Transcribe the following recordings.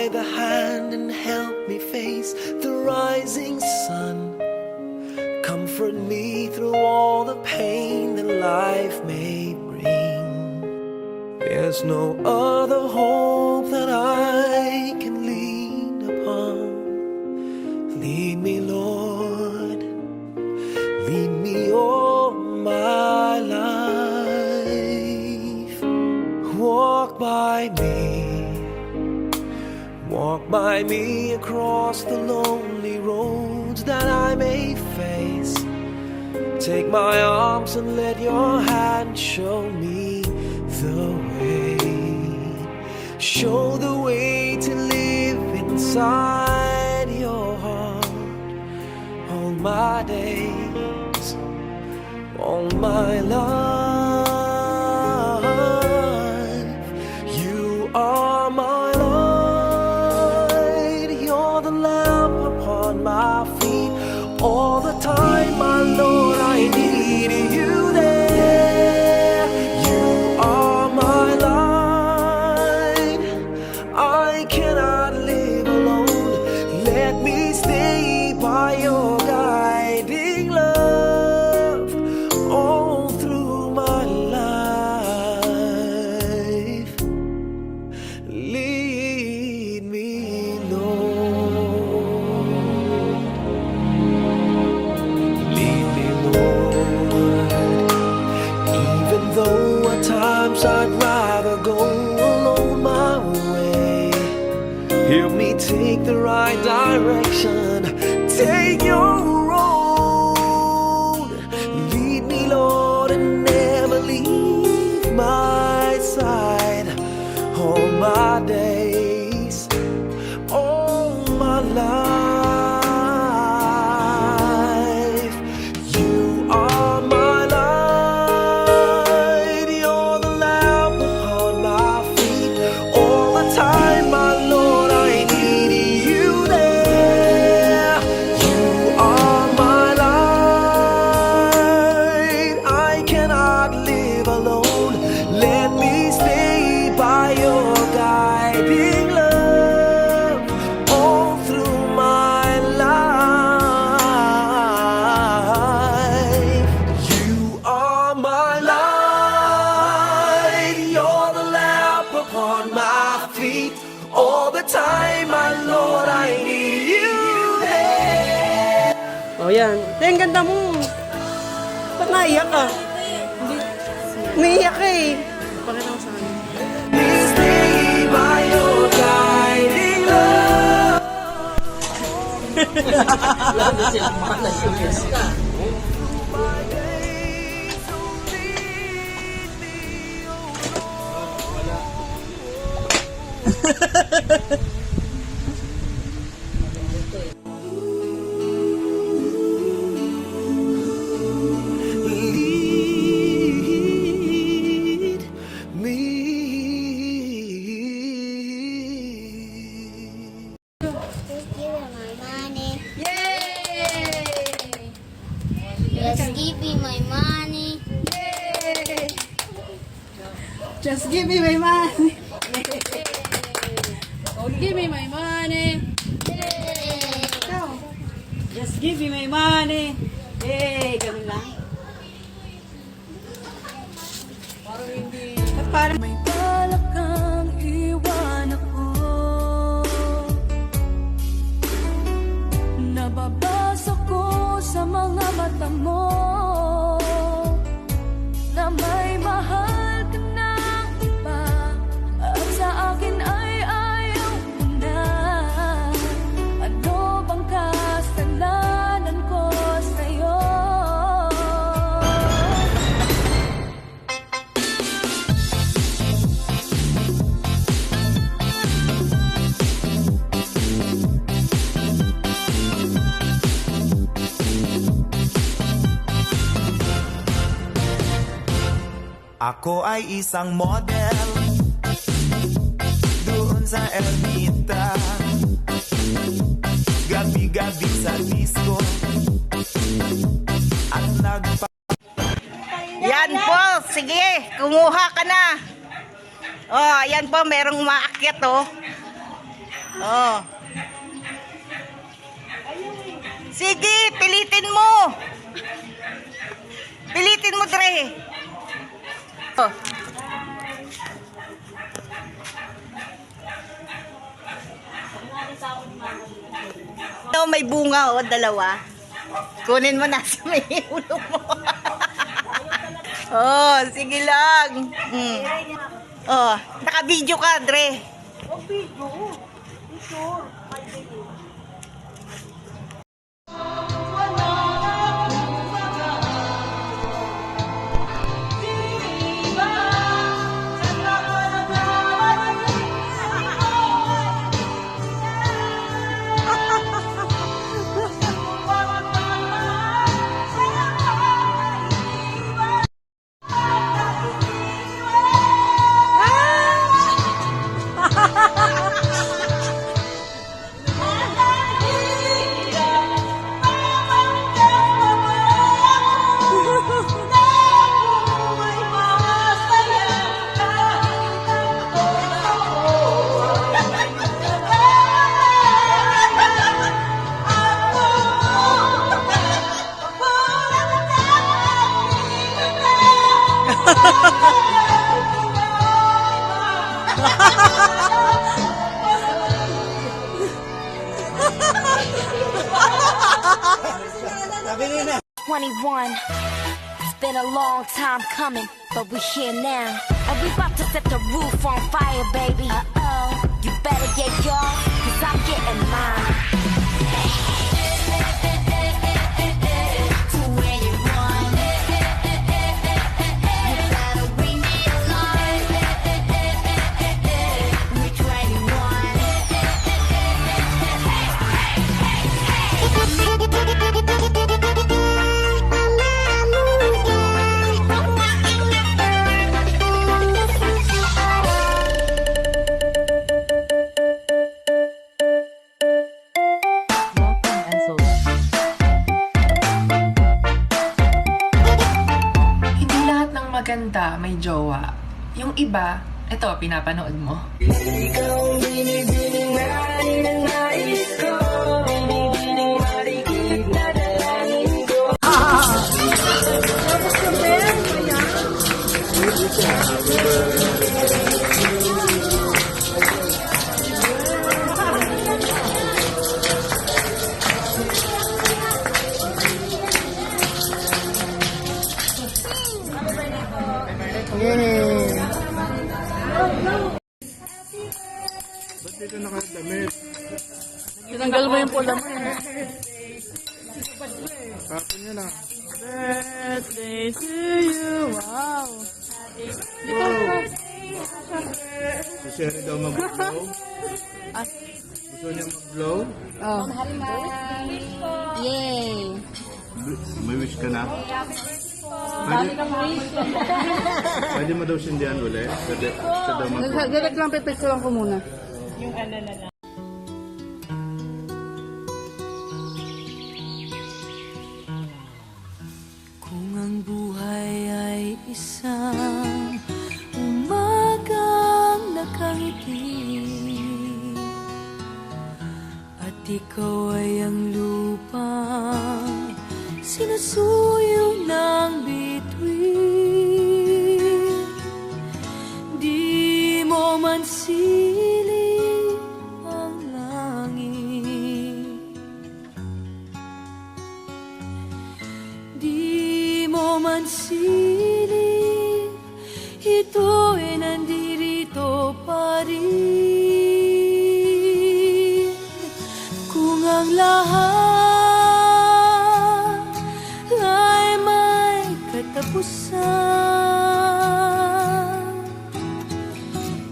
by the hand and help me face the rising sun. Comfort me through all the pain that life may bring. There's no other hope that I can lean upon. Lead me, Lord, lead me all my life. Walk by me across the lonely roads that I may face. Take my arms and let your hand show me the way. Show the way to live inside your heart all my days, all my life. You are my light, you're the lamp upon my feet. All the time, my Lord, I need you there. You are my light, I cannot live alone. Let me stay by your guiding love all through my life. Lead me, Lord. Lead me, Lord. Even though at times I'd rather go alone my way, help me take the right direction. Take your road. Lead me, Lord, and never leave my side. All my days, all my life. You are my light, you're the lamp upon my feet. All the time, my Lord, I need you there. You are my light, I cannot live alone. Let me stay by your guiding love all through my life. You are my light, you're the lamp upon my feet. All the time, my Lord, I need you there. Oh, yan. Ang ganda mo. Ba't naiyak ka? Umiiyak ka eh. Pakita ko sa kanya. Please stay by your guiding love. My days, so lead me, lead me. Just give me my money. Yay! Just give me my money. Oh, give me my money. Ikaw. Just give me my money. Yay! Ganun lang. Parang hindi... Ba't parang... May balak kang iwan ako. Nababasa ko sa mga mata mo na may mahal ka ng iba, at sa akin ay ayaw mo na. Ano bang kasalanan ko sa'yo? Ako ay isang model doon sa Ermita, gabi-gabi sa disco at Yan po, sige, kumuha ka na. Oh, ayan po, merong umaakyat oh. Oh. Sige, pilitin mo. Pilitin mo, Dre. Oh. May bunga, dalawa. Kunin mo na sa may ulo mo. Oh, sige lang. Oh, naka-video ka, Dre. It's been a long time coming, but we here now. And we about to set the roof on fire, baby. Uh-oh. You better get yours, cause I'm getting mine. To where you want. You better bring me along. Which way you want. Hindi lahat ng maganda may jowa. Yung iba, ito, pinapanood mo. Tinanggal mo yung pula mo. Tapon nyo na. Birthday to you. Wow. Si Sherry daw mag-blow. Gusto niya mag-blow? Oh. Yay! May wish ka na? Pwede mo daw sindihan ulit? Pwede siya daw mag-blow. Direct lang, pipicturean ko muna. Kung ang buhay ay isang umagang nakangiti at ikaw ay ang lupang sinusuyo ng bituin, di mo man siling ang langit, di mo man siling, ito ay nandirito pa rin. Kung ang lahat ay may katapusan,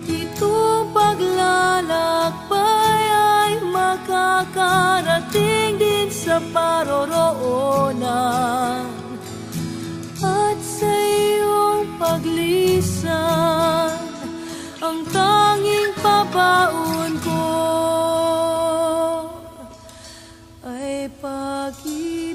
itong paglalakbay ay makakarating din sa paroroonan. At sa iyong paglisan, ang tanging pabaon ko ay pag-ibig.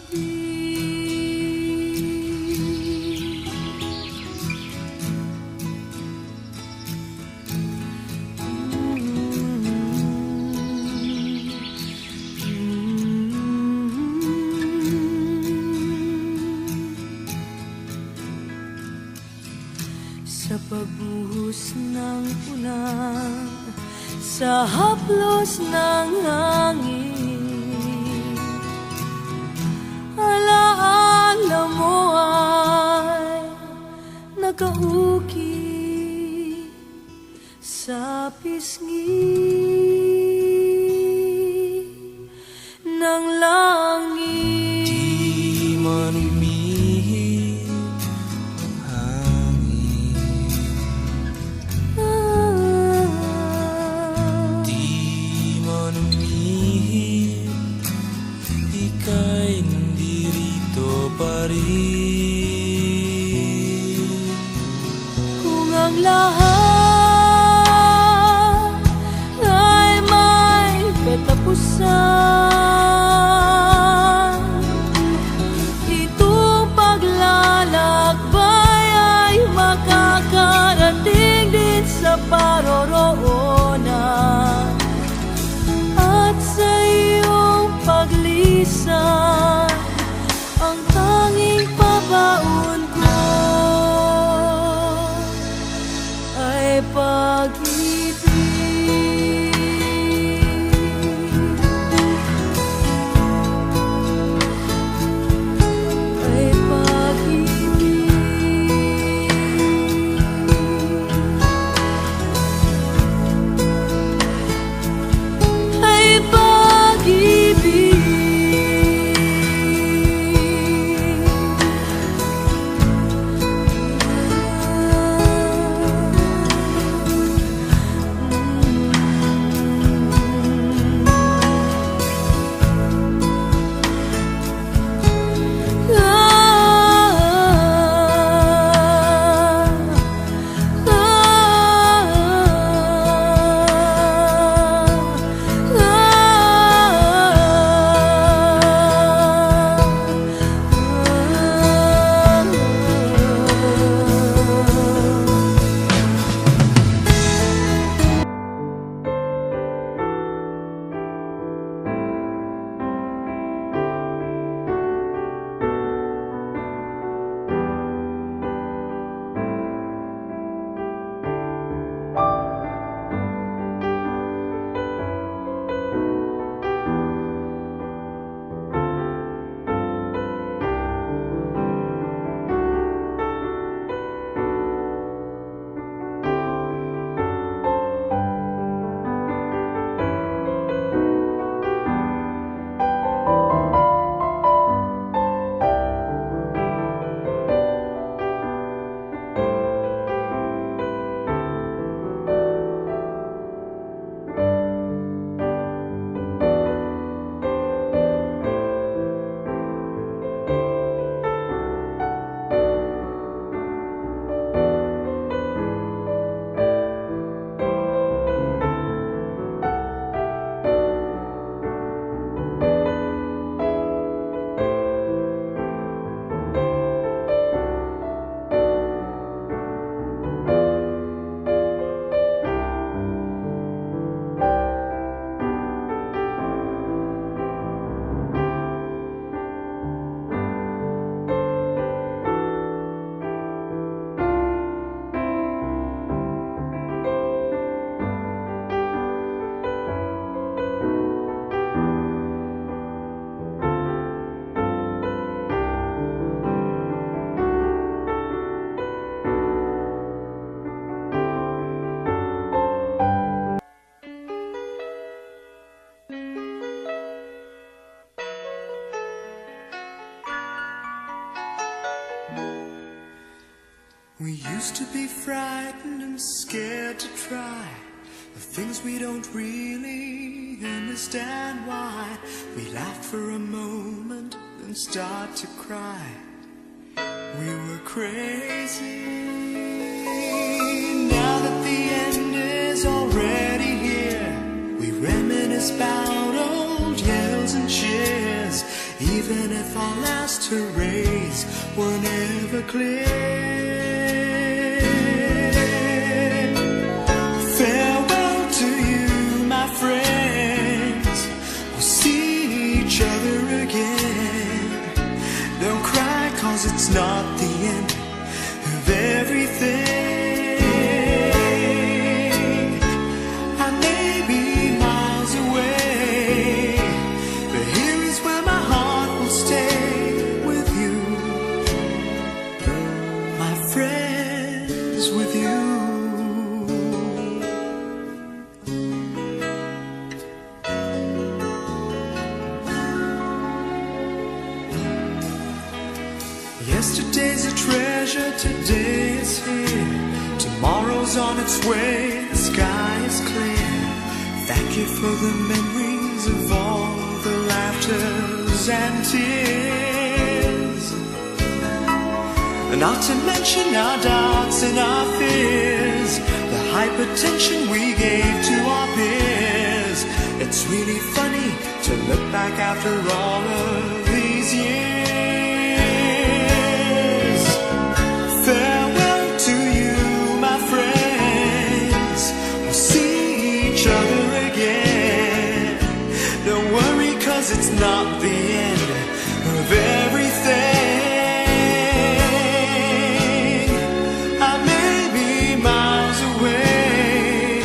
sa haplos ng hangin. Alaala mo ay nakauki sa pisngi ng langit. Di man umihip ang hangin, di man umihip, ika'y nandirito pa rin. Kung ang lahat ay may katapusan, itong paglalakbay ay makakarating din sa paroroonan. At sa iyong paglisan, ang tanging pabaon ko ay pag-ibig. Ay pag-ibig. Ay pag-ibig. We used to be frightened and scared to try the things we don't really understand why. We laughed for a moment, then start to cry. We were crazy. Now that the end is already here, we reminisce about old yells and cheers, even if our last hurrays were never clear. Farewell to you, my friends. We'll see each other again. Don't cry, 'cause it's not the end of everything. I may be Yesterday's a treasure, today is here. Tomorrow's on its way, the sky is clear. Thank you for the memories of all the laughters and tears. And not to mention our doubts and our fears, the hypertension we gave to our peers. It's really funny to look back after all of these years. Farewell to you, my friends. We'll see each other again. Don't worry, 'cause it's not the end of everything. I may be miles away,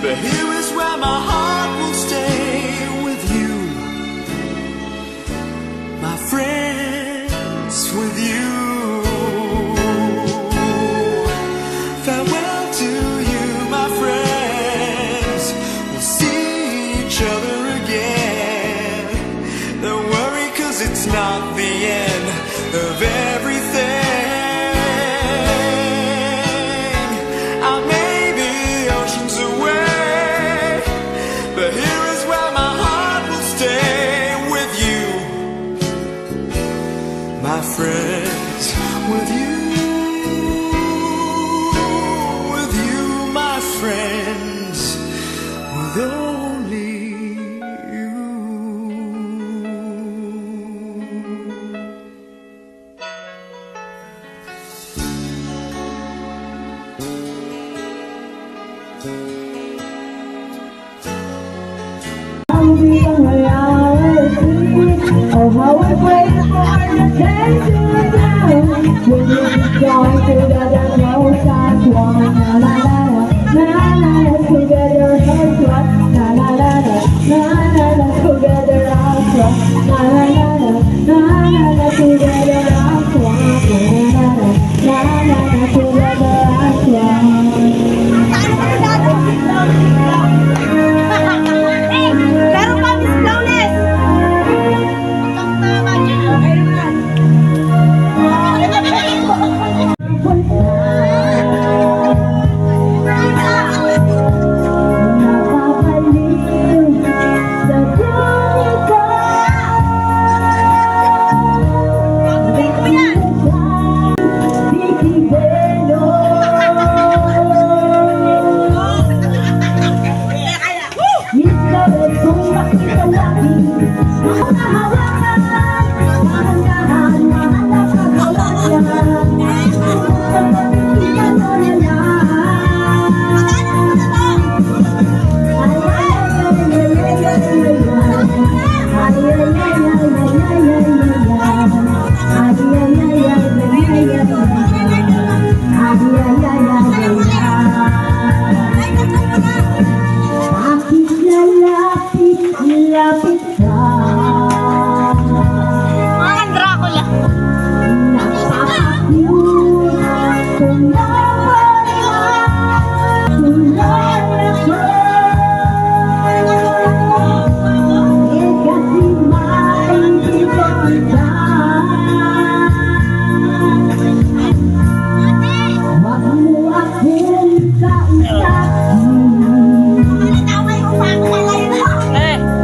but here is where my heart will stay with you, my friends, with you. Farewell to you, my friends. We'll see each other again. Don't worry, 'cause it's not the end of everything. I may be oceans away, but here is where my heart will stay with you, my friends, with you, my friends, with only you. Oh, how I wait for the day to down. When you join together, close as one. La la la la, la la la, together as one. La la la la, la la la, together as one. La la la la, la la la, together as one. La la la, la la la, together as one. Meron pa, Miss Flawless!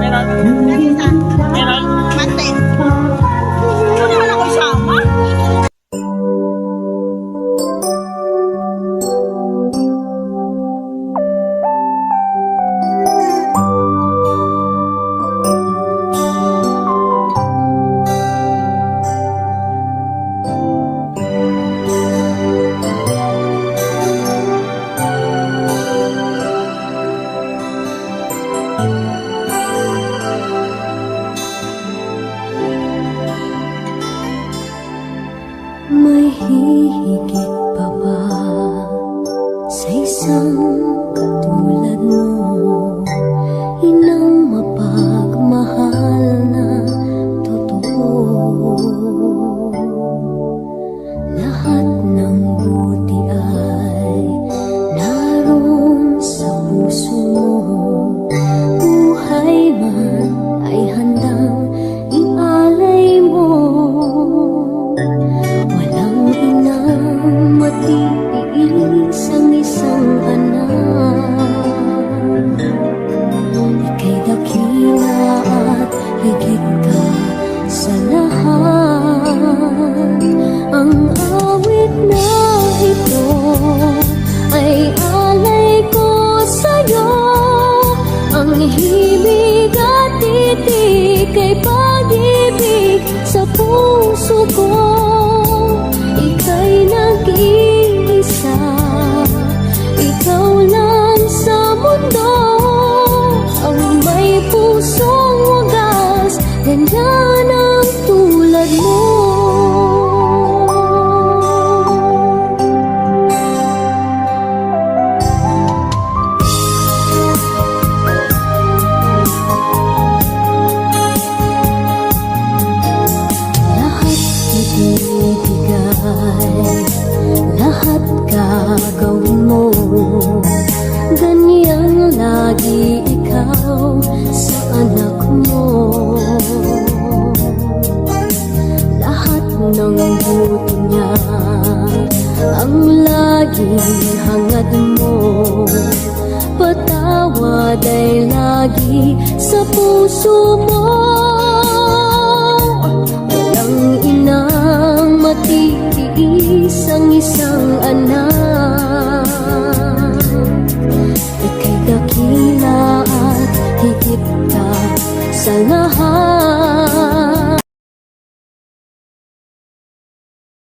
Meron. kay pag-ibig sa puso ko. Ika'y nag-iisa, ikaw lang sa mundo ang may pusong wagas, ganyan ang tulad mo. Lahat gagawin mo, ganyang lagi ikaw sa anak mo. Lahat ng buto niya ang laging hangad mo, patawad ay lagi sa puso mo. Walang inang matitiis ang isang anak